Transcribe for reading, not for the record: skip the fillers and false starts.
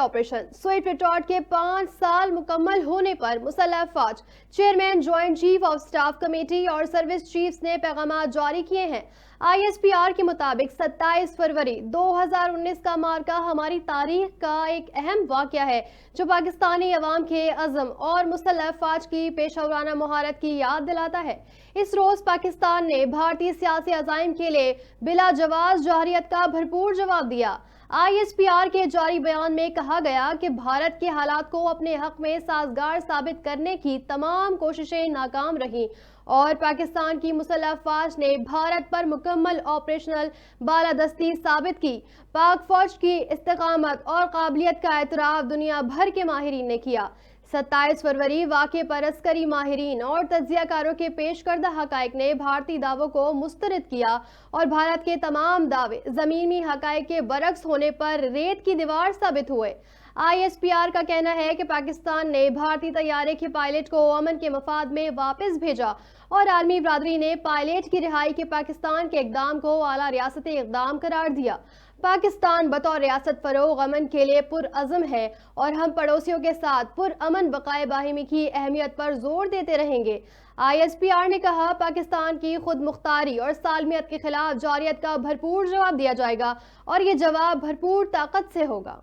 Operation sweet retort के 5 साल मुकम्मल होने पर मुसल्लह फौज chairman joint chief of staff committee और सर्विस चीफ्स ने पैगाम जारी किए हैं। ISPR के मुताबिक 27 फरवरी 2019 का मार्का हमारी तारीख का एक अहम वाक़या है जो पाकिस्तानी अवाम के अज़म और मुसल्लह फौज की पेशेवराना महारत की याद दिलाता है। इस रोज़ पाकिस्तान ने भारतीय सियासी अज़ाइम के लिए बिला जवाज़ जौहरियत का भरपूर जवाब दिया। ISPR के जारी बयान में कहा गया कि भारत के हालात को अपने हक में साजगार साबित करने की तमाम कोशिशें नाकाम रहीं और पाकिस्तान की मुसल्लह फौज ने भारत पर मुकम्मल ऑपरेशनल बालादस्ती साबित की। पाक फौज की इस्तेकामत और काबिलियत का एतराफ़ दुनिया भर के माहिरीन ने किया। 27 फरवरी वाक़े पर अस्करी माहिरीन और तज्ज़ियाकारों के पेश करदा हक़ाइक़ ने भारतीय दावों को मुस्तरद किया और भारत के तमाम दावे ज़मीनी हक़ाइक़ के बरक्स होने पर रेत की दीवार साबित हुए। ISPR का कहना है कि पाकिस्तान ने भारतीय तैयारे के पायलट को अमन के मफाद में वापस भेजा और आलमी बरादरी ने पायलट की रिहाई के पाकिस्तान के इक़दाम को आला रियासती इक़दाम करार दिया। पाकिस्तान बतौर रियासत फरोग अमन के लिए पुरअज़म है और हम पड़ोसियों के साथ पुरअमन बक़ाए बाहिमी की अहमियत पर जोर देते रहेंगे। ISPR ने कहा पाकिस्तान की खुद मुख्तारी और सालमियत के खिलाफ जौहरियत का भरपूर जवाब दिया जाएगा और ये जवाब भरपूर ताकत से होगा।